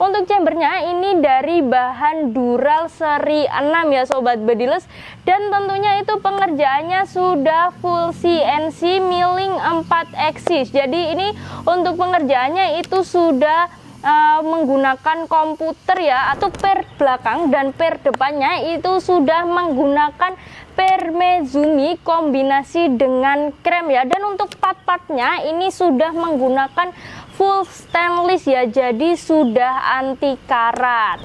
Untuk chambernya ini dari bahan Dural seri 6 ya Sobat Bediles, dan tentunya itu pengerjaannya sudah full CNC milling 4 axis. Jadi ini untuk pengerjaannya itu sudah menggunakan komputer ya, atau per belakang dan per depannya itu sudah menggunakan per Mezumi kombinasi dengan krem ya. Dan untuk part-partnya ini sudah menggunakan full stainless ya, jadi sudah anti karat.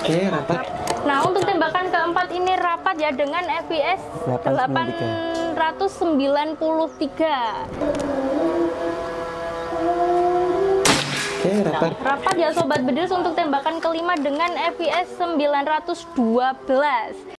Oke, rapat. Nah, untuk tembakan keempat ini rapat ya dengan FPS 893. Oke, rapat. Rapat ya Sobat Bediles untuk tembakan kelima dengan FPS 912.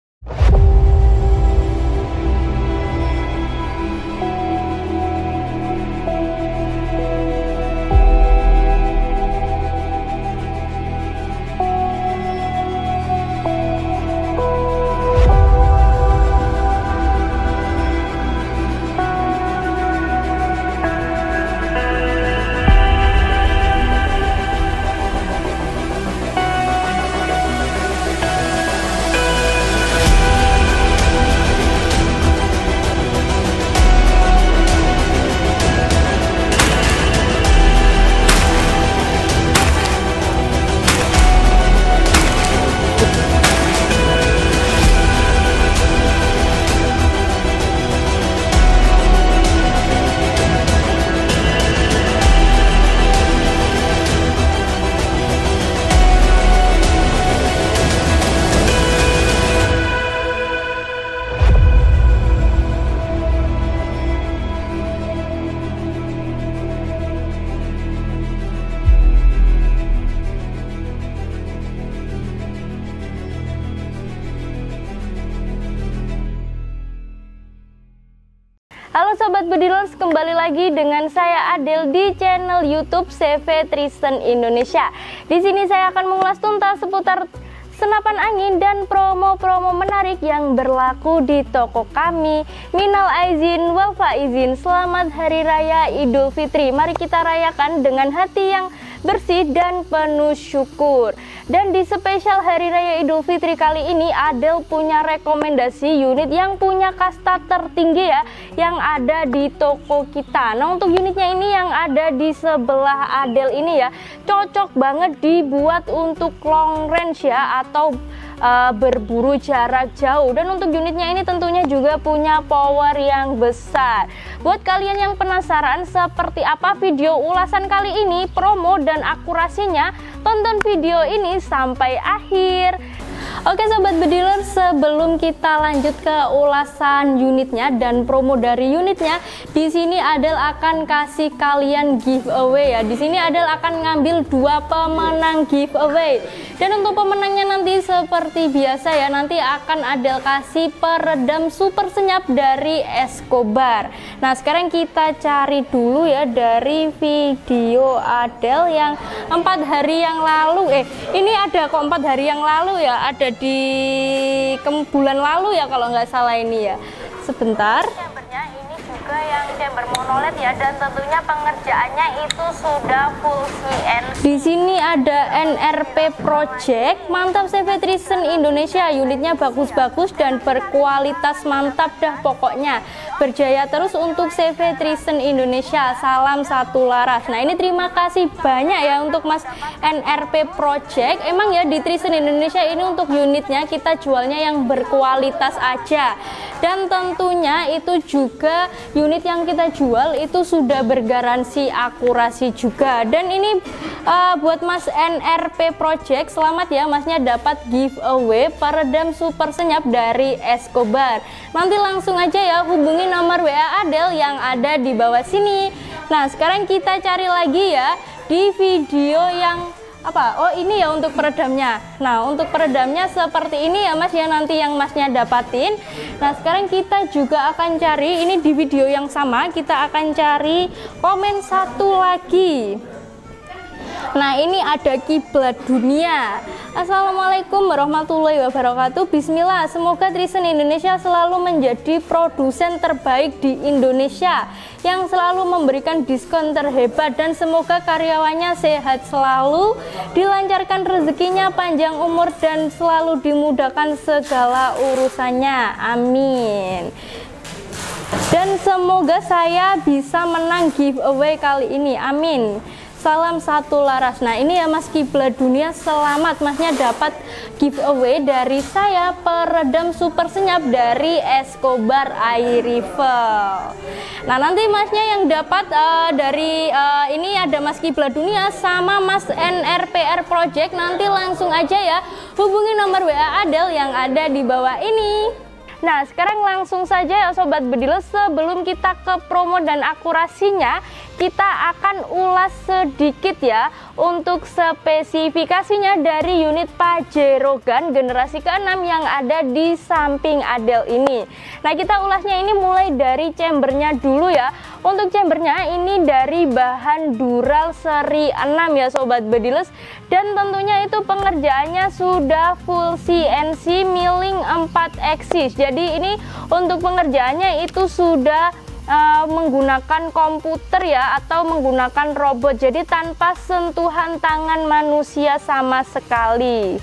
Halo Sobat Bediles, kembali lagi dengan saya Adel di channel YouTube CV Tristan Indonesia. Di sini saya akan mengulas tuntas seputar senapan angin dan promo-promo menarik yang berlaku di toko kami. Minal aizin wal faizin, selamat Hari Raya Idul Fitri. Mari kita rayakan dengan hati yang bersih dan penuh syukur. Dan di spesial Hari Raya Idul Fitri kali ini, Adel punya rekomendasi unit yang punya kasta tertinggi ya, yang ada di toko kita. Nah, untuk unitnya ini yang ada di sebelah Adel ini ya, cocok banget dibuat untuk long range ya, atau berburu jarak jauh. Dan untuk unitnya ini tentunya juga punya power yang besar. Buat kalian yang penasaran seperti apa video ulasan kali ini, promo dan akurasinya, tonton video ini sampai akhir. Oke Sobat Bediler, sebelum kita lanjut ke ulasan unitnya dan promo dari unitnya, di sini Adel akan kasih kalian giveaway ya. Di sini Adel akan ngambil 2 pemenang giveaway. Dan untuk pemenangnya nanti seperti biasa ya, nanti akan Adel kasih peredam super senyap dari Escobar. Nah, sekarang kita cari dulu ya dari video Adel yang 4 hari yang lalu. Ini ada kok 4 hari yang lalu ya, ada di bulan lalu ya kalau nggak salah ini ya. Sebentar. Chambernya ini juga yang chamber monoled ya, dan tentunya pengerjaannya itu sudah full CNC. Di sini ada NRP Project, mantap CV Tristan Indonesia. Unitnya bagus-bagus dan berkualitas mantap dah pokoknya. Berjaya terus untuk CV Tristan Indonesia. Salam satu laras. Nah, ini terima kasih banyak ya untuk Mas NRP Project. Emang ya di Tristan Indonesia ini untuk unitnya kita jualnya yang berkualitas aja. Dan tentunya itu juga unit yang kita jual itu sudah bergaransi akurasi juga. Dan ini buat Mas NRP Project, selamat ya Masnya dapat giveaway peredam super senyap dari Escobar. Nanti langsung aja ya hubungi nomor WA Adel yang ada di bawah sini. Nah, sekarang kita cari lagi ya di video yang apa? Oh, ini ya untuk peredamnya. Nah, untuk peredamnya seperti ini ya Mas ya, nanti yang Masnya dapatin. Nah, sekarang kita juga akan cari, ini di video yang sama kita akan cari komen satu lagi. Nah, ini ada kiblat dunia. Assalamualaikum warahmatullahi wabarakatuh. Bismillah, semoga Tristen Indonesia selalu menjadi produsen terbaik di Indonesia yang selalu memberikan diskon terhebat, dan semoga karyawannya sehat selalu, dilancarkan rezekinya, panjang umur, dan selalu dimudahkan segala urusannya. Amin. Dan semoga saya bisa menang giveaway kali ini. Amin. Salam satu laras. Nah, ini ya Mas Kiblat Dunia, selamat Masnya dapat giveaway dari saya, peredam super senyap dari Escobar Air Rifle. Nah, nanti Masnya yang dapat dari ini ada Mas Kiblat Dunia sama Mas NRPR Project. Nanti langsung aja ya hubungi nomor WA Adel yang ada di bawah ini. Nah, sekarang langsung saja ya Sobat Bediler, sebelum kita ke promo dan akurasinya, kita akan ulas sedikit ya untuk spesifikasinya dari unit Pajero Gun generasi ke-6 yang ada di samping Adel ini. Nah, kita ulasnya ini mulai dari chambernya dulu ya. Untuk chambernya ini dari bahan Dural seri 6 ya Sobat Bediler, dan tentunya itu pengerjaannya sudah full CNC milling 4 axis. Jadi ini untuk pengerjaannya itu sudah menggunakan komputer ya, atau menggunakan robot, jadi tanpa sentuhan tangan manusia sama sekali.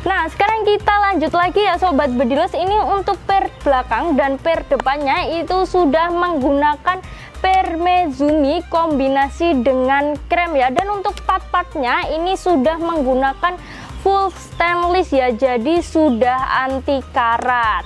Nah, sekarang kita lanjut lagi ya Sobat Bedilers. Ini untuk per belakang dan per depannya itu sudah menggunakan per Mezumi kombinasi dengan krem ya, dan untuk part-partnya ini sudah menggunakan full stainless ya, jadi sudah anti karat.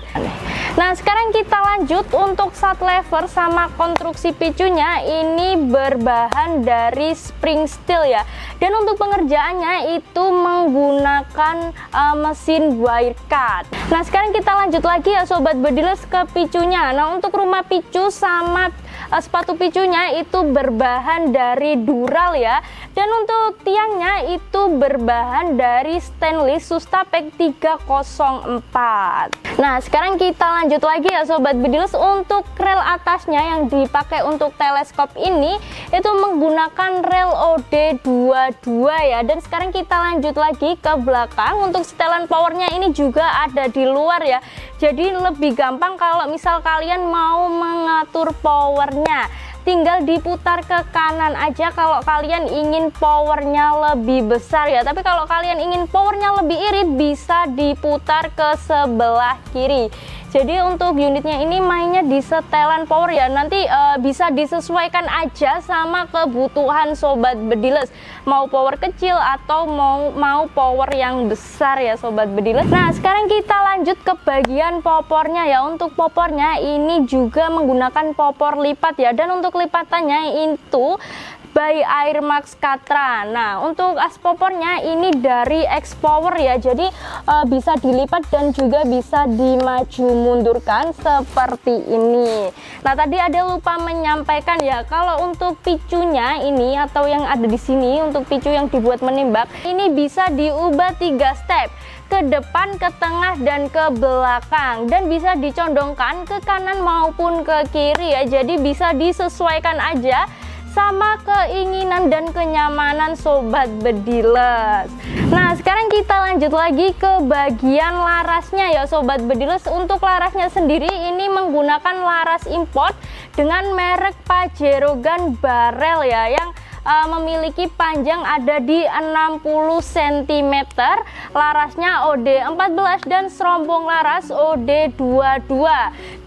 Nah, sekarang kita lanjut untuk sat lever sama konstruksi picunya, ini berbahan dari spring steel ya, dan untuk pengerjaannya itu menggunakan mesin wire cut. Nah, sekarang kita lanjut lagi ya Sobat Bedilers ke picunya. Nah, untuk rumah picu sama sepatu picunya itu berbahan dari Dural ya, dan untuk tiangnya itu berbahan dari stainless Sustapek 304. Nah, sekarang kita lanjut lagi ya Sobat Bedilers. Untuk rel atasnya yang dipakai untuk teleskop ini itu menggunakan rel OD22 ya, dan sekarang kita lanjut lagi ke belakang. Untuk setelan powernya ini juga ada di luar ya, jadi lebih gampang kalau misal kalian mau mengatur powernya, tinggal diputar ke kanan aja kalau kalian ingin powernya lebih besar ya. Tapi kalau kalian ingin powernya lebih irit, bisa diputar ke sebelah kiri. Jadi untuk unitnya ini mainnya di setelan power ya, nanti bisa disesuaikan aja sama kebutuhan Sobat Bedilers, mau power kecil atau mau power yang besar ya Sobat Bedilers. Nah, sekarang kita lanjut ke bagian popornya ya. Untuk popornya ini juga menggunakan popor lipat ya, dan untuk lipatannya itu by Airmax Katra. Nah, untuk as popornya ini dari X-Power ya, jadi bisa dilipat dan juga bisa dimaju mundurkan seperti ini. Nah, tadi ada lupa menyampaikan ya, kalau untuk picunya ini atau yang ada di sini, untuk picu yang dibuat menembak ini bisa diubah 3 step, ke depan, ke tengah, dan ke belakang, dan bisa dicondongkan ke kanan maupun ke kiri ya, jadi bisa disesuaikan aja sama keinginan dan kenyamanan Sobat Bedilers. Nah, sekarang kita lanjut lagi ke bagian larasnya ya Sobat Bedilers. Untuk larasnya sendiri ini menggunakan laras import dengan merek Pajero Gun Barrel ya, yang memiliki panjang ada di 60 cm, larasnya OD14 dan serombong laras OD22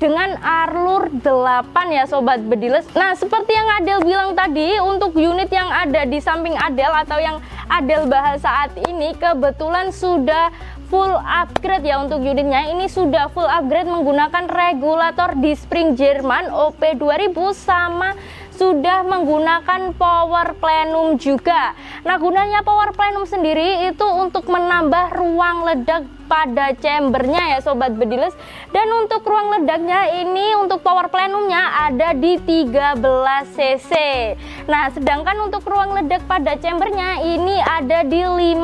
dengan arlur 8 ya Sobat Bedilers. Nah, seperti yang Adel bilang tadi, untuk unit yang ada di samping Adel atau yang Adel bahas saat ini kebetulan sudah full upgrade ya. Untuk unitnya ini sudah full upgrade menggunakan regulator di spring Jerman OP2000 sama sudah menggunakan power plenum juga. Nah, gunanya power plenum sendiri itu untuk menambah ruang ledak pada chambernya ya Sobat Bedilers. Dan untuk ruang ledaknya ini untuk power plenumnya ada di 13 cc. Nah, sedangkan untuk ruang ledak pada chambernya ini ada di 15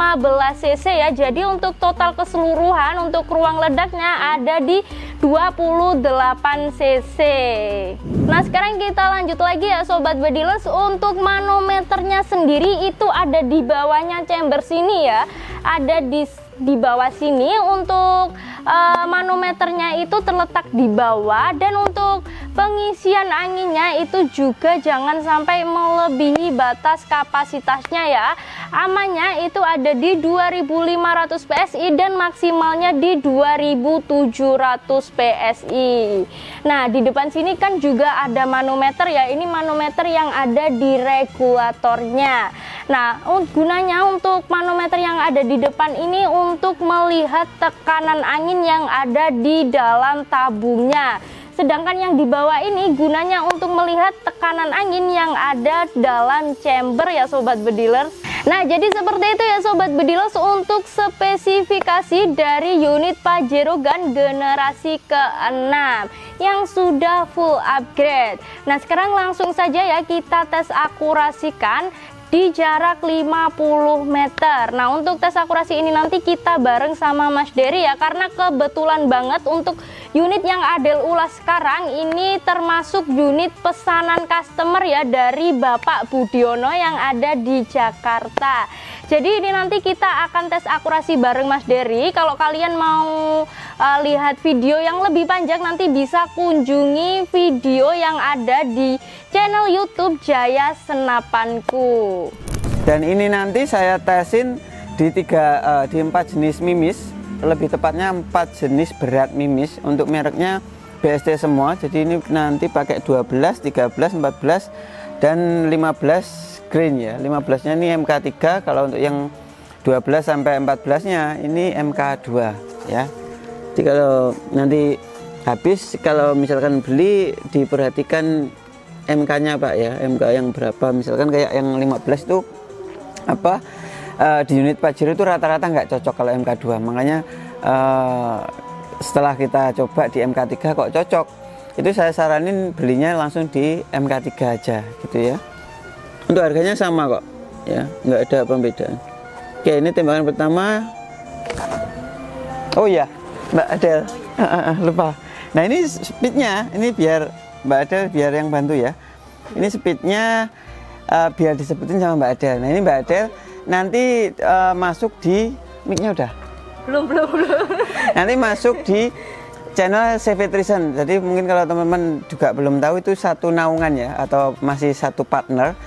cc ya. Jadi untuk total keseluruhan untuk ruang ledaknya ada di 28 cc. Nah sekarang kita lanjut lagi ya Sobat Bedilers. Untuk manometernya sendiri itu ada di bawahnya chamber sini ya, ada di bawah sini. Untuk manometernya itu terletak di bawah, dan untuk pengisian anginnya itu juga jangan sampai melebihi batas kapasitasnya ya. Amannya itu ada di 2500 PSI dan maksimalnya di 2700 PSI. Nah di depan sini kan juga ada manometer ya, ini manometer yang ada di regulatornya. Nah gunanya untuk manometer yang ada di depan ini untuk melihat tekanan angin yang ada di dalam tabungnya. Sedangkan yang di bawah ini gunanya untuk melihat tekanan angin yang ada dalam chamber ya Sobat Bedilers. Nah jadi seperti itu ya Sobat Bedilers untuk spesifikasi dari unit Pajero Gun generasi ke-6 yang sudah full upgrade. Nah sekarang langsung saja ya kita tes akurasikan di jarak 50 meter. Nah untuk tes akurasi ini nanti kita bareng sama Mas Dery ya, karena kebetulan banget untuk unit yang Adel ulas sekarang ini termasuk unit pesanan customer ya dari Bapak Budiono yang ada di Jakarta. Jadi ini nanti kita akan tes akurasi bareng Mas Dery. Kalau kalian mau lihat video yang lebih panjang nanti bisa kunjungi video yang ada di channel YouTube Jaya Senapanku. Dan ini nanti saya tesin di 4 jenis mimis, lebih tepatnya 4 jenis berat mimis untuk mereknya BST semua. Jadi ini nanti pakai 12, 13, 14 dan 15 grain ya. 15 nya ini MK3, kalau untuk yang 12 sampai 14 nya ini MK2 ya. Jadi kalau nanti habis, kalau misalkan beli diperhatikan MK nya Pak ya, MK yang berapa, misalkan kayak yang 15 itu apa di unit Pajero itu rata-rata nggak cocok kalau MK2. Makanya setelah kita coba di MK3 kok cocok, itu saya saranin belinya langsung di MK3 aja gitu ya. Untuk harganya sama kok ya, nggak ada pembedaan. Oke, ini tembakan pertama. Oh ya Mbak Adel, lupa. Nah ini speednya, ini biar Mbak Adel biar yang bantu ya. Ini speednya biar disebutin sama Mbak Adel. Nah ini Mbak Adel nanti masuk di mic-nya udah? Belum. Nanti masuk di channel CV Tristen. Jadi mungkin kalau teman-teman juga belum tahu, itu satu naungan ya, atau masih satu partner,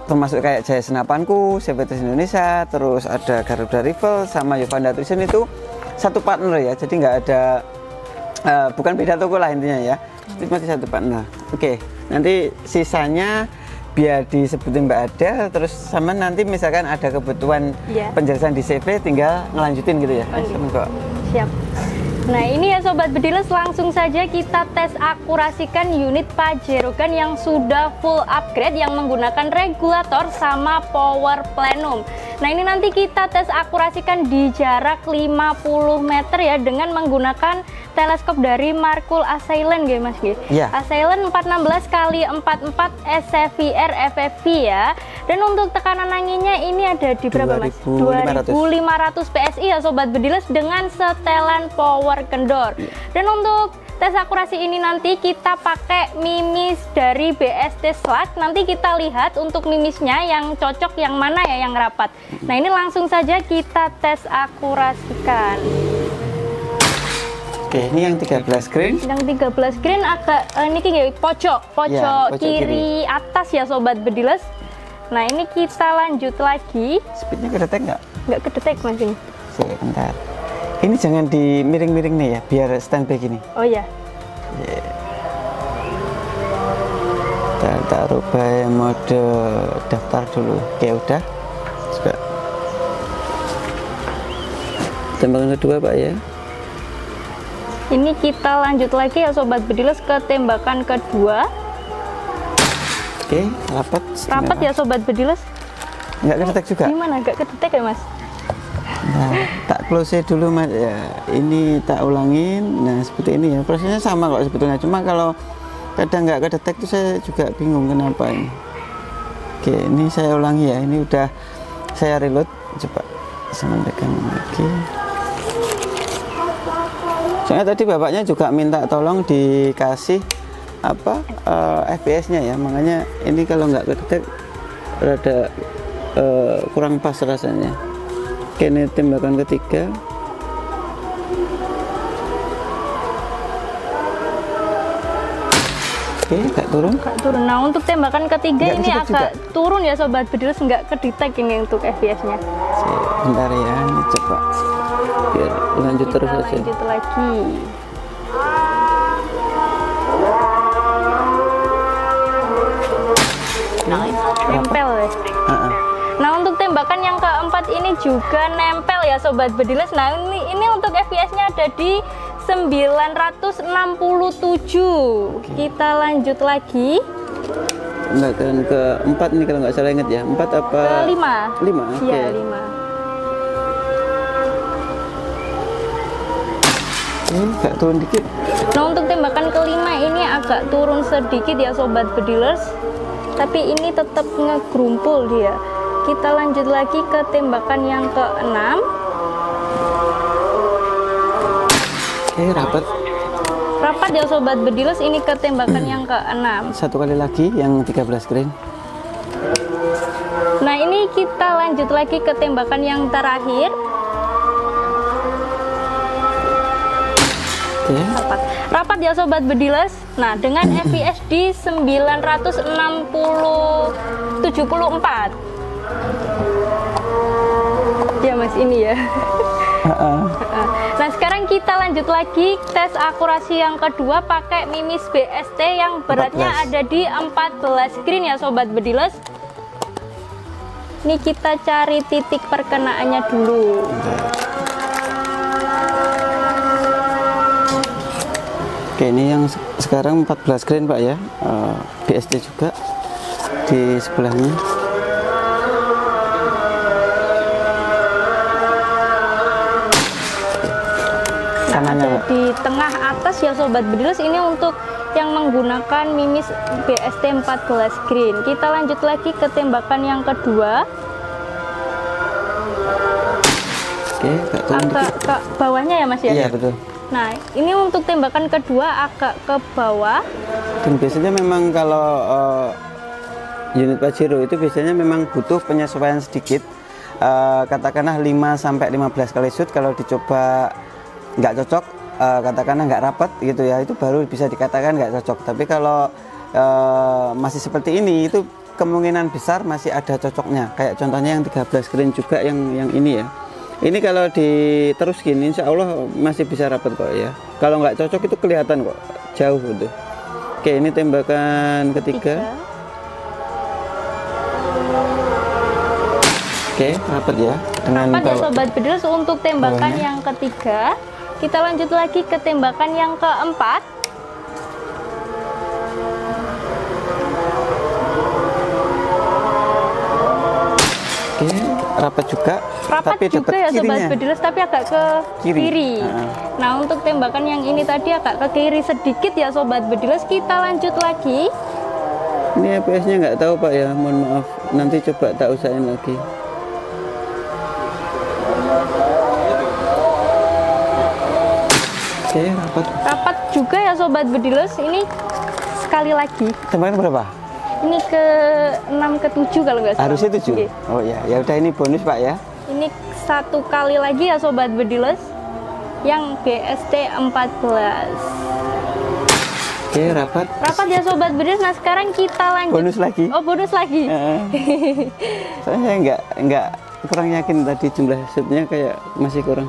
termasuk kayak Jaya Senapanku, CV Tristen Indonesia, terus ada Garuda Rifle sama Yovanda Tristen, itu satu partner ya. Jadi nggak ada bukan beda toko lah intinya ya. Itu masih satu partner. Oke, nanti sisanya biar disebutin Mbak Adel, terus sama nanti misalkan ada kebutuhan penjelasan di CV tinggal ngelanjutin gitu ya. Siap. Nah ini ya Sobat Bedilers, langsung saja kita tes akurasikan unit Pajero Gun yang sudah full upgrade yang menggunakan regulator sama power plenum. Nah ini nanti kita tes akurasikan di jarak 50 meter ya, dengan menggunakan teleskop dari Markul Assailant ya Mas G. Assailant 416x44 SFVR FFV ya. Dan untuk tekanan anginnya ini ada di berapa Mas? 2500 PSI ya Sobat Bedilers, dengan setelan power kendor. Dan untuk tes akurasi ini nanti kita pakai mimis dari BST Slug. Nanti kita lihat untuk mimisnya yang cocok yang mana ya, yang rapat. Nah ini langsung saja kita tes akurasikan. Oke, ini yang 13 grain. Yang 13 grain agak ini kayak pojok kiri atas ya Sobat Bedilers. Nah ini kita lanjut lagi. Speednya kedetek nggak? Nggak kedetek Mas ini. Sebentar. Ini jangan di miring-miring nih ya, biar standby gini. Oh ya. Tak rubah mode daftar dulu. Oke udah. Coba. Tembakan kedua Pak ya. Ini kita lanjut lagi ya Sobat Bedilers ke tembakan kedua. Oke, rapat ya Sobat Bedilers. Nggak kedetek juga? Gimana, nggak kedetek ya Mas? Nah, tak close dulu Mas ya. Ini tak ulangin. Nah seperti ini ya, prosesnya sama kok sebetulnya. Cuma kalau kadang nggak kedetek tuh saya juga bingung kenapa ini. Oke, ini saya ulangi ya. Ini udah saya reload. Coba sama pegang lagi. Soalnya tadi bapaknya juga minta tolong dikasih apa FPS-nya ya, makanya ini kalau nggak kedetek rada kurang pas rasanya. Oke, ini tembakan ketiga. Oke, nggak turun. Nggak turun. Nah, untuk tembakan ketiga Nggak ini kedetek agak juga. turun ya Sobat Bedilers, nggak kedetek ini untuk FPS-nya. Bentar ya, ini coba biar lanjut Kita terus aja. lanjut lagi. Nempel ya. Nah, untuk tembakan yang keempat ini juga nempel ya Sobat Bedilers. Nah, ini untuk FPS-nya ada di 967. Kita lanjut lagi. Tembakan keempat ini kalau nggak salah ingat ya, 4 apa? Kelima. 5, oke. Iya, 5. Nggak turun dikit. Nah, untuk tembakan kelima ini agak turun sedikit ya Sobat Bedilers, tapi ini tetap ngegrumpul dia. Kita lanjut lagi ke tembakan yang keenam. Oke, rapat. Rapat ya Sobat Bedilers, ini ke tembakan yang keenam. Satu kali lagi yang 13 green. Nah, ini kita lanjut lagi ke tembakan yang terakhir. Oke. Rapat ya Sobat Bedilers. Nah, dengan FPS di 974. Ya Mas, ini ya. Nah, sekarang kita lanjut lagi tes akurasi yang kedua pakai mimis BST yang beratnya 14. ada di 14 green ya Sobat Bedilers. Ini kita cari titik perkenaannya dulu. Oke, ini yang sekarang 14 green Pak ya, BST juga di sebelahnya. Kanannya Ada Pak. di tengah atas ya Sobat Bedilers, ini untuk yang menggunakan mimis BST 14 green. Kita lanjut lagi ke tembakan yang kedua. Oke, nggak turun Agak dikit. ke bawahnya ya Mas ya? Iya betul. Nah, ini untuk tembakan kedua agak ke bawah. Dan biasanya memang kalau unit Pajero itu biasanya memang butuh penyesuaian sedikit. Katakanlah 5-15 kali shoot, kalau dicoba nggak cocok, katakanlah nggak rapat gitu ya, itu baru bisa dikatakan nggak cocok. Tapi kalau masih seperti ini, itu kemungkinan besar masih ada cocoknya. Kayak contohnya yang 13 green juga yang ini ya. Ini kalau terus gini, insya Allah masih bisa rapat kok ya. Kalau nggak cocok itu kelihatan kok, jauh gitu. Oke, ini tembakan ketiga. Oke, rapat ya. Dengan Rapat ya bawa- Sobat Bedilers untuk tembakan bawahnya. yang ketiga. Kita lanjut lagi ke tembakan yang keempat. Oke, rapat juga. Rapat tapi juga dapat ya Sobat kirinya. Bedilers, tapi agak ke Kiri. kiri. Nah, untuk tembakan yang ini tadi agak ke kiri sedikit ya Sobat Bedilers. Kita lanjut lagi. Ini FPS-nya nggak tahu Pak ya, mohon maaf. Nanti coba tak usahain lagi. Oke, rapat. Rapat juga ya Sobat Bedilers. Ini sekali lagi. Tembakan berapa? Ini ke 6 ke 7 kalau nggak salah. Harusnya 7. Oke. Oh ya, ya udah ini bonus Pak ya. Ini satu kali lagi ya Sobat Bedilers, yang BST 14. Oke, rapat. Rapat ya Sobat Bedilers. Nah, sekarang kita lanjut. Bonus lagi. Oh, bonus lagi. Saya nggak kurang yakin tadi jumlah shootnya kayak masih kurang.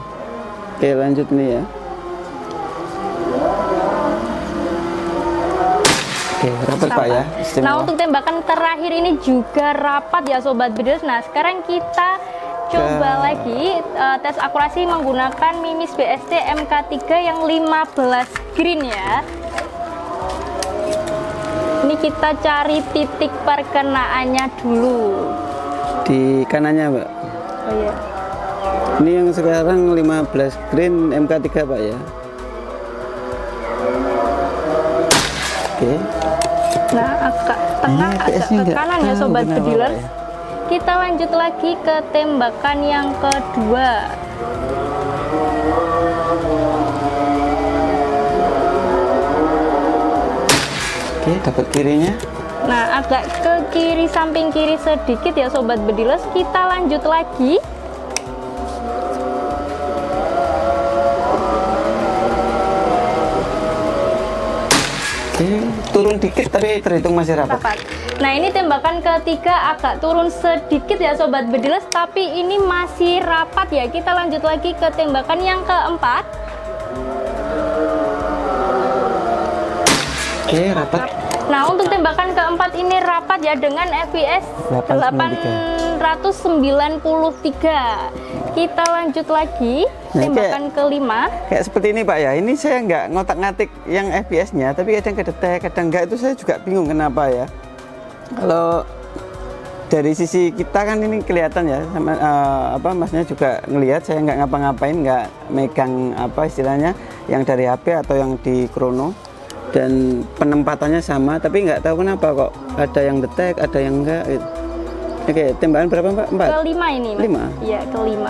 Oke, lanjut nih ya. Oke, rapat Pak ya. Istimewa. Nah, untuk tembakan terakhir ini juga rapat ya Sobat Bedilers. Nah, sekarang kita coba lagi tes akurasi menggunakan mimis BST MK3 yang 15 green ya. Ini kita cari titik perkenaannya dulu. Di kanannya Pak. Oh iya. Ini yang sekarang 15 green MK3 Pak ya. Oke. Nah, agak tengah, Ini agak PS-nya ke nggak kanan ya tahu Sobat kenapa, Bedilers. Pak, ya. Kita lanjut lagi ke tembakan yang kedua. Oke, dapat kirinya. Nah, agak ke kiri, samping kiri sedikit ya Sobat Bedilers. Kita lanjut lagi. Oke, turun dikit tapi terhitung masih rapat. Nah, ini tembakan ketiga agak turun sedikit ya Sobat Bedilers, tapi ini masih rapat ya. Kita lanjut lagi ke tembakan yang keempat. Oke, rapat. Nah, untuk tembakan keempat ini rapat ya dengan FPS 893. Kita lanjut lagi tembakan kelima. Kayak seperti ini Pak ya. Ini saya nggak ngotak-ngatik yang FPS-nya, tapi kadang kedetek, kadang nggak. Itu saya juga bingung kenapa ya. Kalau dari sisi kita kan ini kelihatan ya, sama masnya juga ngelihat saya nggak ngapa-ngapain, nggak megang apa istilahnya yang dari HP atau yang di krono, dan penempatannya sama, tapi nggak tahu kenapa kok ada yang detek, ada yang enggak gitu. Oke, tembakan berapa Mbak? 4? Kelima ini Mas. 5? Iya, kelima.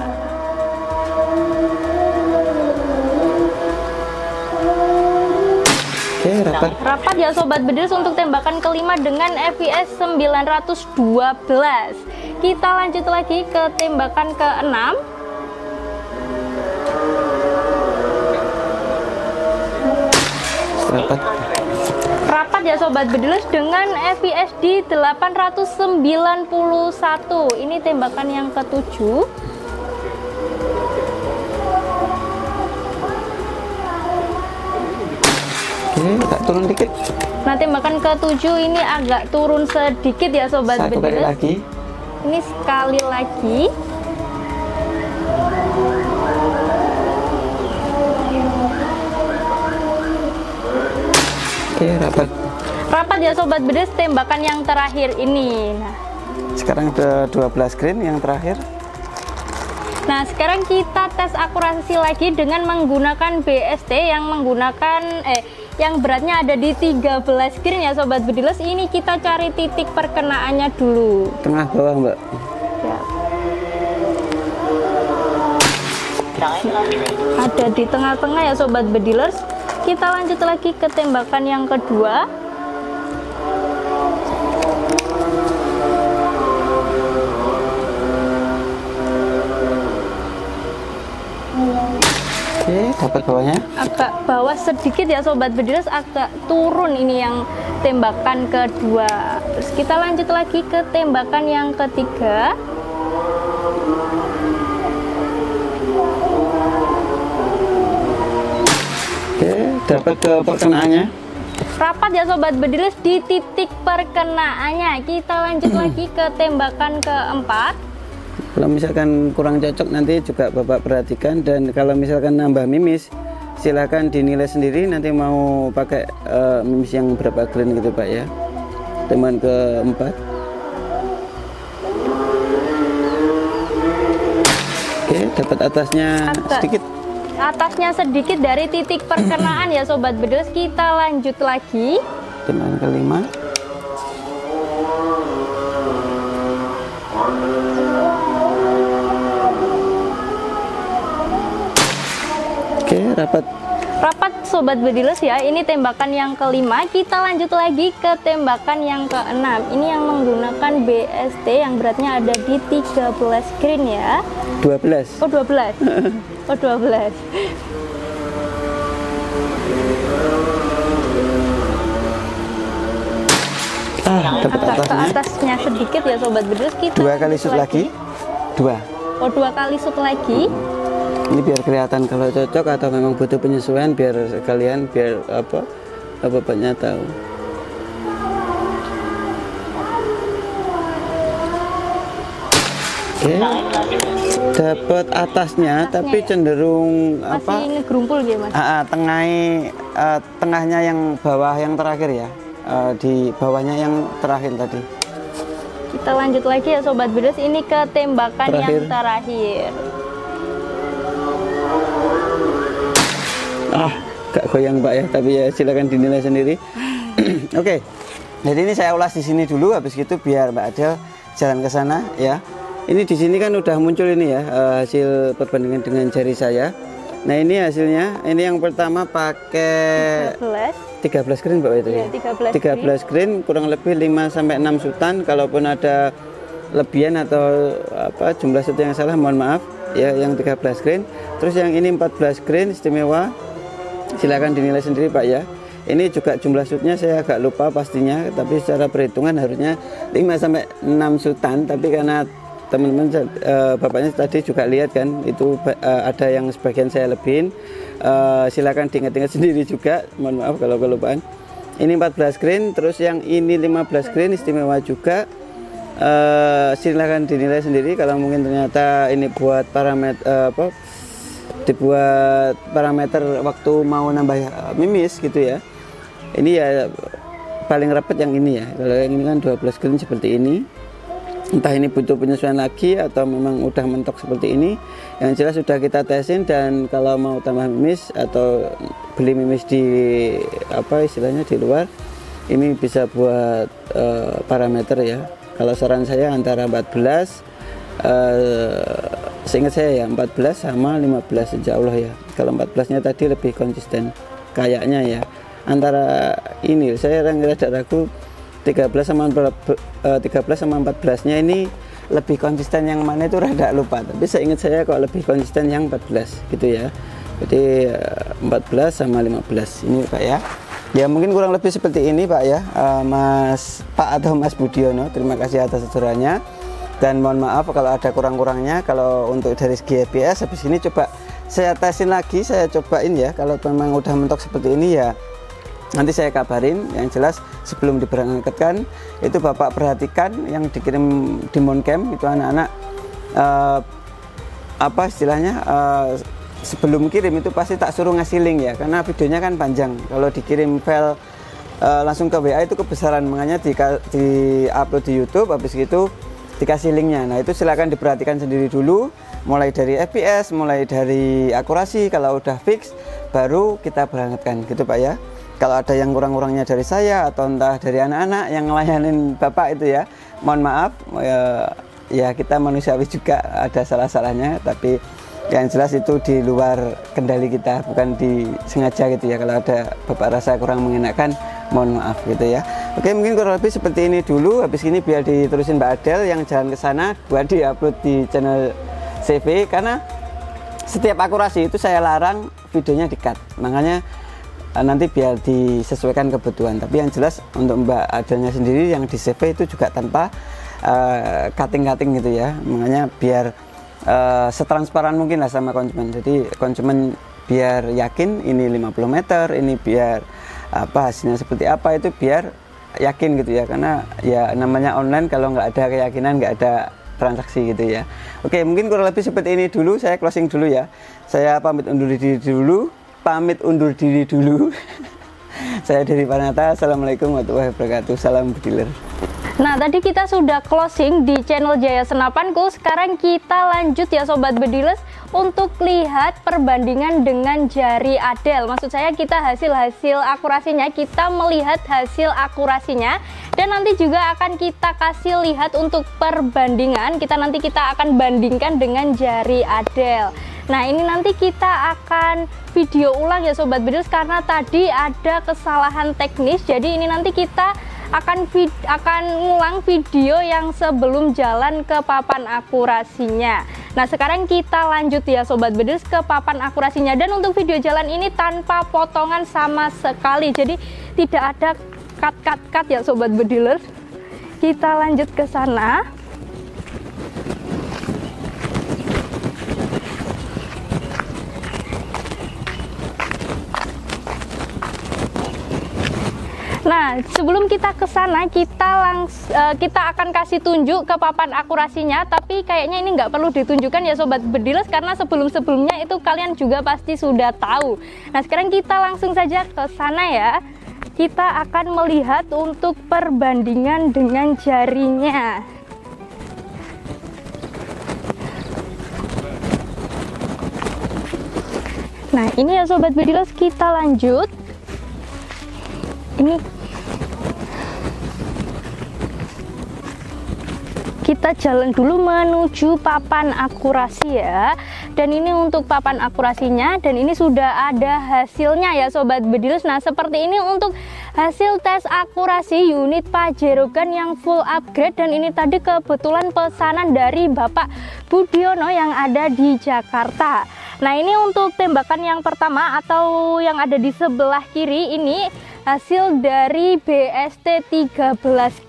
Oke, rapat. Rapat ya Sobat Bedilers untuk tembakan kelima dengan FPS 912. Kita lanjut lagi ke tembakan keenam. Rapat. Rapat ya Sobat Bedilers dengan FPS di 891. Ini tembakan yang ketujuh. Oke, agak turun dikit. Nah, tembakan ketujuh ini agak turun sedikit ya Sobat Satu kali Bedilers. lagi. Ini sekali lagi. Oke, rapat. Rapat ya Sobat Bedilers tembakan yang terakhir ini. Nah, Sekarang ke 12 green yang terakhir. Nah, sekarang kita tes akurasi lagi dengan menggunakan BST yang yang beratnya ada di 13 green ya Sobat Bedilers. Ini kita cari titik perkenaannya dulu. Tengah bawah Mbak. Ya. Ada di tengah-tengah ya Sobat Bedilers. Kita lanjut lagi ke tembakan yang kedua. Oke, dapat bawahnya. Agak bawah sedikit ya Sobat Bedilers, agak turun ini yang tembakan kedua. Terus kita lanjut lagi ke tembakan yang ketiga. Oke, dapat ke perkenaannya. Rapat ya Sobat Bedilers di titik perkenaannya. Kita lanjut lagi ke tembakan keempat. Kalau misalkan kurang cocok nanti juga Bapak perhatikan, dan kalau misalkan nambah mimis silahkan dinilai sendiri, nanti mau pakai mimis yang berapa green gitu Pak ya. Tembakan keempat. Oke, dapat atasnya sedikit. Atasnya sedikit dari titik perkenaan ya Sobat Bedilers. Kita lanjut lagi. Tembakan kelima. Oke, rapat. Rapat Sobat Bedilers ya. Ini tembakan yang kelima. Kita lanjut lagi ke tembakan yang keenam. Ini yang menggunakan BST yang beratnya ada di 13 green ya. 12. Oh 12. Oh 12. Dapat Agak ke atasnya. atasnya sedikit ya Sobat Bedilers. Kita 2 kali lanjut shoot lagi. 2. Oh 2 kali shoot lagi. Ini biar kelihatan kalau cocok atau memang butuh penyesuaian, biar sekalian biar bapaknya tahu. Oke, dapat atasnya, tapi cenderung Masih ngegerumpul gitu Mas. tengahnya yang bawah yang terakhir ya, di bawahnya yang terakhir tadi. Kita lanjut lagi ya Sobat Bedilers. Ini ke tembakan yang terakhir. Gak goyang Pak ya, tapi ya silakan dinilai sendiri. Oke, jadi ini saya ulas di sini dulu, habis gitu biar Mbak Adel jalan ke sana ya. Ini di sini kan udah muncul ini ya, hasil perbandingan dengan jari saya. Nah ini hasilnya, ini yang pertama pakai 13 13 green Pak itu Iya, ya. 13 green kurang lebih 5 sampai 6 sutan. Kalaupun ada lebihan atau apa jumlah sut yang salah mohon maaf ya, yang 13 green. Terus yang ini 14 green istimewa. Silakan dinilai sendiri Pak ya. Ini juga jumlah sutnya saya agak lupa pastinya, tapi secara perhitungan harusnya 5 sampai 6 sutan, tapi karena teman-teman bapaknya tadi juga lihat kan itu ada yang sebagian saya lebihin. Silakan diingat-ingat sendiri juga, mohon maaf kalau kelupaan. Ini 14 green, terus yang ini 15 green istimewa juga. Silakan dinilai sendiri kalau mungkin ternyata ini buat parameter dibuat parameter waktu mau nambah mimis gitu ya. Ini ya paling rapat yang ini ya. Kalau yang ini kan 12 green seperti ini. Entah ini butuh penyesuaian lagi atau memang udah mentok seperti ini. Yang jelas sudah kita tesin, dan kalau mau tambah mimis atau beli mimis di apa istilahnya di luar, ini bisa buat parameter ya. Kalau saran saya antara 14 seingat saya ya 14 sama 15 insya Allah ya. Kalau 14 nya tadi lebih konsisten kayaknya ya. Antara ini saya rada ragu 13 sama 14 nya ini lebih konsisten yang mana itu rada lupa, tapi saya ingat saya kok lebih konsisten yang 14 gitu ya. Jadi 14 sama 15 ini Pak ya. Ya mungkin kurang lebih seperti ini Pak ya, Mas Pak atau Mas Budiono. Terima kasih atas sarannya, dan mohon maaf kalau ada kurang-kurangnya. Kalau untuk dari segi ABS habis ini coba saya tesin lagi, saya cobain ya. Kalau memang udah mentok seperti ini ya nanti saya kabarin. Yang jelas sebelum diberangkatkan itu Bapak perhatikan yang dikirim di Moncam itu anak-anak apa istilahnya sebelum kirim itu pasti tak suruh ngasih link ya, karena videonya kan panjang. Kalau dikirim file langsung ke WA itu kebesaran, makanya di upload di YouTube habis itu dikasih linknya. Nah itu silakan diperhatikan sendiri dulu, mulai dari FPS, mulai dari akurasi. Kalau udah fix baru kita berangkatkan gitu Pak ya. Kalau ada yang kurang-kurangnya dari saya atau entah dari anak-anak yang ngelayanin Bapak itu ya, mohon maaf ya kita manusiawi juga ada salah-salahnya, tapi yang jelas itu di luar kendali kita, bukan disengaja gitu ya. Kalau ada Bapak rasa kurang mengenakan, mohon maaf gitu ya. Oke, mungkin kurang lebih seperti ini dulu. Habis ini biar diterusin Mbak Adel yang jalan ke sana buat diupload di channel CV, karena setiap akurasi itu saya larang videonya di-cut. Makanya nanti biar disesuaikan kebutuhan. Tapi yang jelas untuk Mbak Adelnya sendiri yang di CV itu juga tanpa cutting-cutting gitu ya. Makanya biar setransparan mungkin lah sama konsumen. Jadi konsumen biar yakin ini 50 meter, ini biar apa hasilnya seperti apa, itu biar yakin gitu ya. Karena ya namanya online, kalau nggak ada keyakinan nggak ada transaksi gitu ya. Oke, mungkin kurang lebih seperti ini dulu. Saya closing dulu ya. Saya pamit undur diri dulu. Saya dari Panata. Assalamualaikum warahmatullahi wabarakatuh. Salam bediler. Nah, tadi kita sudah closing di channel Jaya Senapanku. Sekarang kita lanjut ya Sobat Bediles untuk lihat perbandingan dengan jari Adel. Maksud saya kita hasil akurasinya, kita melihat hasil akurasinya, dan nanti juga akan kita kasih lihat untuk perbandingan. Nanti kita akan bandingkan dengan jari Adel. Nah, ini nanti kita akan video ulang ya Sobat Bediles, karena tadi ada kesalahan teknis. Jadi ini nanti kita akan ngulang video yang sebelum jalan ke papan akurasinya. Nah, sekarang kita lanjut ya Sobat Bediles ke papan akurasinya, dan untuk video jalan ini tanpa potongan sama sekali. Jadi tidak ada cut ya Sobat Bediles. Kita lanjut ke sana. Nah, sebelum kita ke sana, kita akan kasih tunjuk ke papan akurasinya, tapi kayaknya ini nggak perlu ditunjukkan ya Sobat Bediles, karena sebelum-sebelumnya itu kalian juga pasti sudah tahu. Nah, sekarang kita langsung saja ke sana ya. Kita akan melihat untuk perbandingan dengan jarinya. Nah, ini ya Sobat Bediles, kita lanjut. Ini kita jalan dulu menuju papan akurasi ya. Dan ini untuk papan akurasinya, dan ini sudah ada hasilnya ya Sobat Bedilers. Nah seperti ini untuk hasil tes akurasi unit Pajero Gun yang full upgrade, dan ini tadi kebetulan pesanan dari Bapak Budiono yang ada di Jakarta. Nah ini untuk tembakan yang pertama atau yang ada di sebelah kiri ini hasil dari BST 13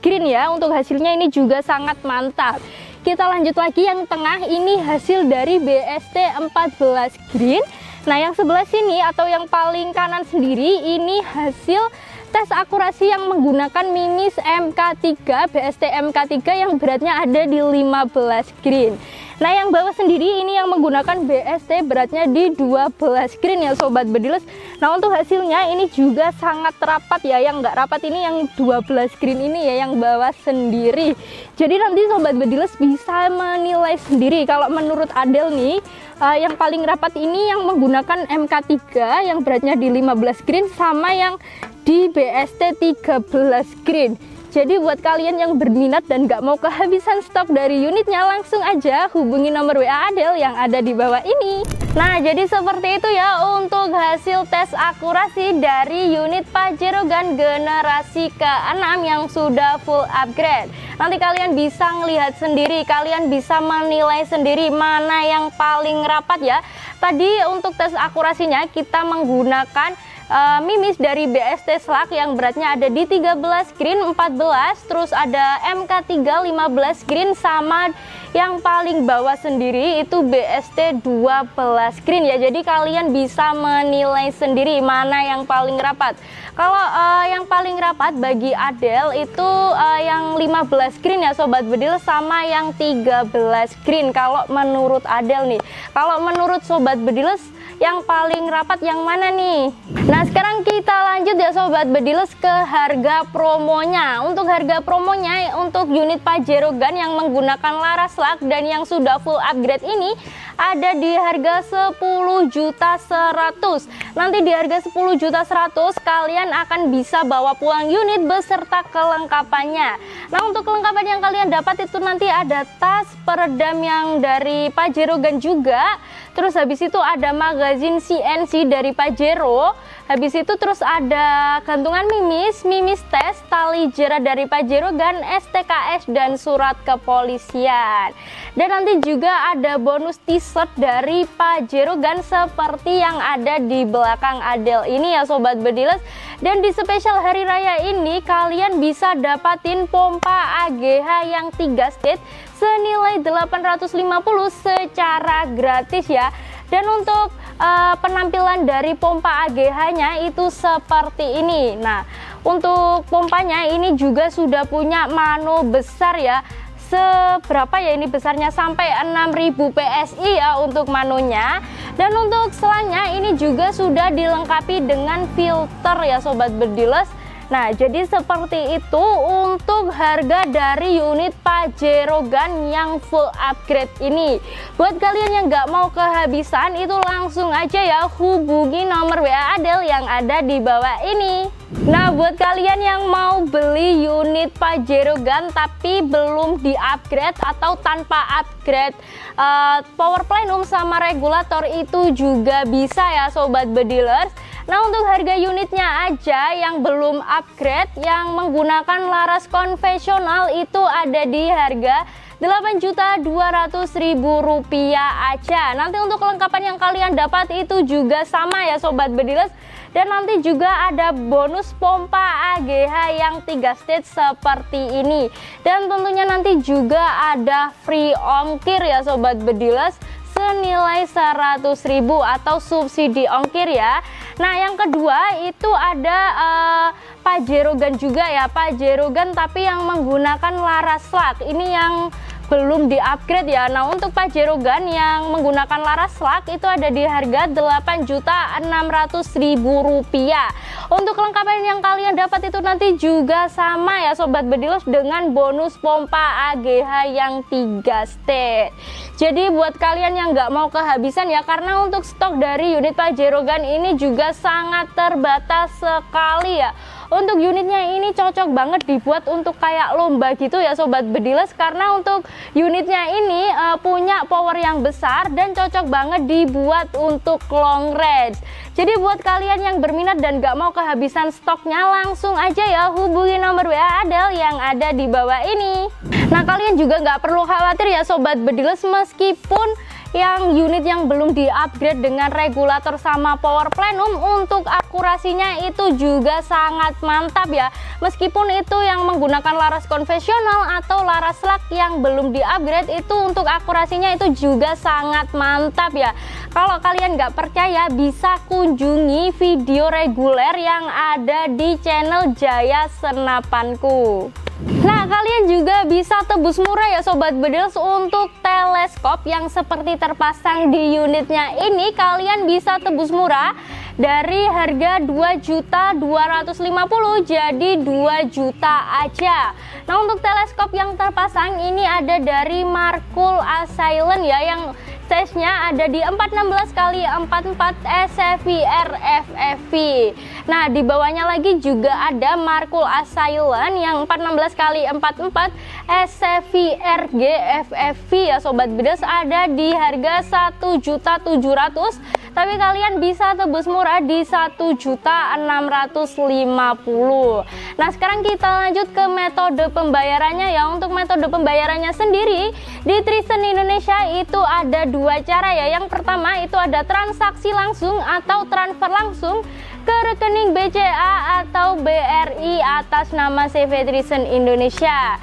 Green ya. Untuk hasilnya ini juga sangat mantap. Kita lanjut lagi yang tengah, ini hasil dari BST 14 Green. Nah yang sebelah sini atau yang paling kanan sendiri ini hasil tes akurasi yang menggunakan Mimis MK3, BST MK3 yang beratnya ada di 15 Green. Nah yang bawah sendiri ini yang menggunakan BST beratnya di 12 Green ya Sobat Bedilers. Nah untuk hasilnya ini juga sangat rapat ya. Yang nggak rapat ini yang 12 Green ini ya, yang bawah sendiri. Jadi nanti Sobat Bedilers bisa menilai sendiri. Kalau menurut Adel nih, yang paling rapat ini yang menggunakan MK3 yang beratnya di 15 Green sama yang di BST 13 Green. Jadi buat kalian yang berminat dan gak mau kehabisan stok dari unitnya, langsung aja hubungi nomor WA Adel yang ada di bawah ini. Nah jadi seperti itu ya untuk hasil tes akurasi dari unit Pajero Gun generasi ke-6 yang sudah full upgrade. Nanti kalian bisa ngelihat sendiri, kalian bisa menilai sendiri mana yang paling rapat ya. Tadi untuk tes akurasinya kita menggunakan Mimis dari BST Slug yang beratnya ada di 13 Green 14, terus ada MK3 15 Green, sama yang paling bawah sendiri itu BST 12 Green ya. Jadi kalian bisa menilai sendiri mana yang paling rapat. Kalau yang paling rapat bagi Adel itu yang 15 Green ya Sobat Bedilers, sama yang 13 Green kalau menurut Adel nih. Kalau menurut Sobat Bedilers yang paling rapat yang mana nih? Nah sekarang kita lanjut ya Sobat Bedilers ke harga promonya. Untuk harga promonya untuk unit Pajero Gun yang menggunakan laras slug dan yang sudah full upgrade ini ada di harga 10.100.000. Nanti di harga 10.100.000 kalian akan bisa bawa pulang unit beserta kelengkapannya. Nah untuk kelengkapan yang kalian dapat itu nanti ada tas peredam yang dari Pajero Gun juga. Terus habis itu ada magazin CNC dari Pajero. Habis itu terus ada gantungan mimis tes, tali jerat dari Pajero Gun, STKS dan surat kepolisian. Dan nanti juga ada bonus t-shirt dari Pajero Gun seperti yang ada di belakang Adel ini ya Sobat Bedilers. Dan di spesial hari raya ini kalian bisa dapatin pompa AGH yang 3 stage senilai 850 secara gratis ya. Dan untuk penampilan dari pompa AGH-nya itu seperti ini. Nah, untuk pompanya ini juga sudah punya mano besar ya. Seberapa ya ini besarnya, sampai 6000 PSI ya untuk manonya. Dan untuk selangnya ini juga sudah dilengkapi dengan filter ya Sobat Bedilers. Nah jadi seperti itu untuk harga dari unit Pajero Gun yang full upgrade ini. Buat kalian yang nggak mau kehabisan itu langsung aja ya hubungi nomor WA Adel yang ada di bawah ini. Nah buat kalian yang mau beli unit Pajero Gun tapi belum di upgrade atau tanpa upgrade power plenum sama regulator itu juga bisa ya Sobat Bedilers. Nah untuk harga unitnya aja yang belum upgrade yang menggunakan laras konvensional itu ada di harga Rp8.200.000 aja. Nanti untuk kelengkapan yang kalian dapat itu juga sama ya Sobat Bedilers. Dan nanti juga ada bonus pompa AGH yang 3 stage seperti ini. Dan tentunya nanti juga ada free ongkir ya Sobat Bedilers senilai 100.000 atau subsidi ongkir ya. Nah yang kedua itu ada Pajero Gun juga ya, Pajero Gun tapi yang menggunakan laras slug. Ini yang belum di upgrade ya. Nah untuk Pajero Gun yang menggunakan laras slug itu ada di harga Rp8.600.000. Untuk kelengkapan yang kalian dapat itu nanti juga sama ya Sobat Bedilers dengan bonus pompa AGH yang 3 stage. Jadi buat kalian yang nggak mau kehabisan ya, karena untuk stok dari unit Pajero Gun ini juga sangat terbatas sekali ya. Untuk unitnya ini cocok banget dibuat untuk kayak lomba gitu ya Sobat Bediles, karena untuk unitnya ini punya power yang besar dan cocok banget dibuat untuk long range. Jadi buat kalian yang berminat dan gak mau kehabisan stoknya, langsung aja ya hubungi nomor WA Adel yang ada di bawah ini. Nah, kalian juga gak perlu khawatir ya Sobat Bediles, meskipun yang unit yang belum di-upgrade dengan regulator sama power plenum, untuk akurasinya itu juga sangat mantap ya. Meskipun itu yang menggunakan laras konvensional atau laras lak yang belum di-upgrade, itu untuk akurasinya itu juga sangat mantap ya. Kalau kalian nggak percaya, bisa kunjungi video reguler yang ada di channel Jaya Senapanku. Nah, kalian juga bisa tebus murah ya Sobat Bediles, untuk teleskop yang seperti terpasang di unitnya ini. Kalian bisa tebus murah dari harga 2.250.000 jadi 2 juta aja. Nah, untuk teleskop yang terpasang ini ada dari Markul Asylum ya, yang size-nya ada di 416x44 SFVR FFV. Nah, di bawahnya lagi juga ada Markul Asylum yang 416x44 SFVR GFFV ya Sobat Bediles, ada di harga 1.700.000, tapi kalian bisa tebus murah di 1.650.000. Nah, sekarang kita lanjut ke metode pembayarannya ya. Untuk metode pembayarannya sendiri di Tristen Indonesia itu ada 2 cara ya. Yang pertama itu ada transaksi langsung atau transfer langsung ke rekening BCA atau BRI atas nama CV Tristen Indonesia.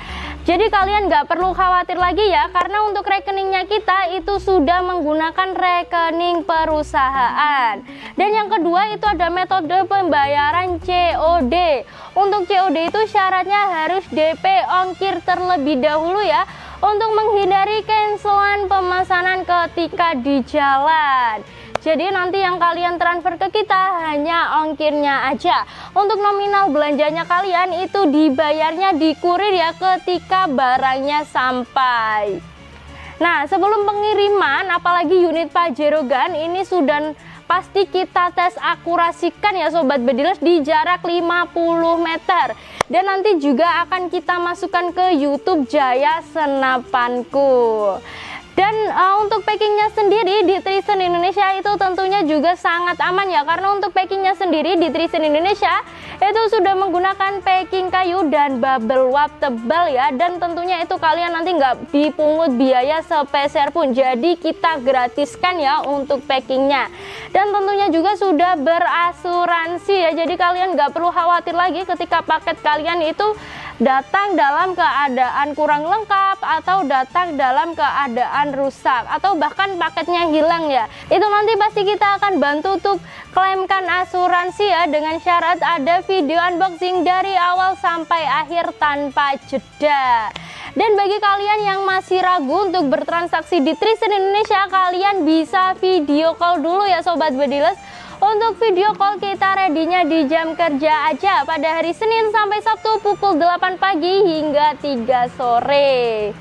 Jadi kalian nggak perlu khawatir lagi ya, karena untuk rekeningnya kita itu sudah menggunakan rekening perusahaan. Dan yang kedua itu ada metode pembayaran COD. Untuk COD itu syaratnya harus DP ongkir terlebih dahulu ya, untuk menghindari cancelan pemesanan ketika di jalan. Jadi nanti yang kalian transfer ke kita hanya ongkirnya aja. Untuk nominal belanjanya kalian itu dibayarnya di kurir ya, ketika barangnya sampai. Nah, sebelum pengiriman, apalagi unit Pajero Gun ini sudah pasti kita tes akurasikan ya Sobat Bediles di jarak 50 meter. Dan nanti juga akan kita masukkan ke YouTube Jaya Senapanku. Dan untuk packingnya sendiri di Tristen Indonesia itu tentunya juga sangat aman ya, karena untuk packingnya sendiri di Tristen Indonesia itu sudah menggunakan packing kayu dan bubble wrap tebal ya. Dan tentunya itu kalian nanti nggak dipungut biaya sepeser pun, jadi kita gratiskan ya untuk packingnya. Dan tentunya juga sudah berasuransi ya, jadi kalian nggak perlu khawatir lagi ketika paket kalian itu datang dalam keadaan kurang lengkap atau datang dalam keadaan rusak atau bahkan paketnya hilang ya. Itu nanti pasti kita akan bantu untuk klaimkan asuransi ya, dengan syarat ada video unboxing dari awal sampai akhir tanpa jeda. Dan bagi kalian yang masih ragu untuk bertransaksi di Tristen Indonesia, kalian bisa video call dulu ya Sobat Bediles. Untuk video call kita ready-nya di jam kerja aja pada hari Senin sampai Sabtu pukul 8 pagi hingga 3 sore.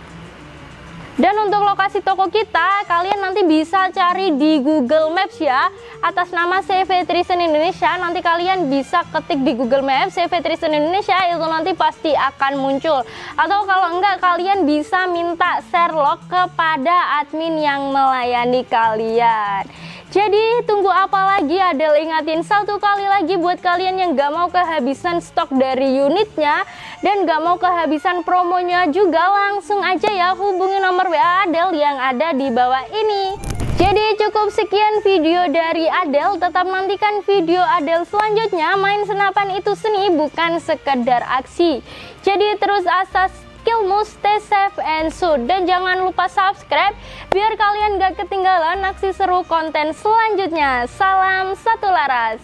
Dan untuk lokasi toko kita, kalian nanti bisa cari di Google Maps ya, atas nama CV Tristen Indonesia. Nanti kalian bisa ketik di Google Maps CV Tristen Indonesia, itu nanti pasti akan muncul. Atau kalau enggak, kalian bisa minta share log kepada admin yang melayani kalian. Jadi tunggu apa lagi? Adel ingatin satu kali lagi buat kalian yang gak mau kehabisan stok dari unitnya dan gak mau kehabisan promonya juga, langsung aja ya hubungi nomor WA Adel yang ada di bawah ini. Jadi cukup sekian video dari Adel, tetap nantikan video Adel selanjutnya. Main senapan itu seni, bukan sekedar aksi. Jadi terus asas skillmu, stay safe and sound. Dan jangan lupa subscribe biar kalian gak ketinggalan aksi seru konten selanjutnya. Salam satu laras.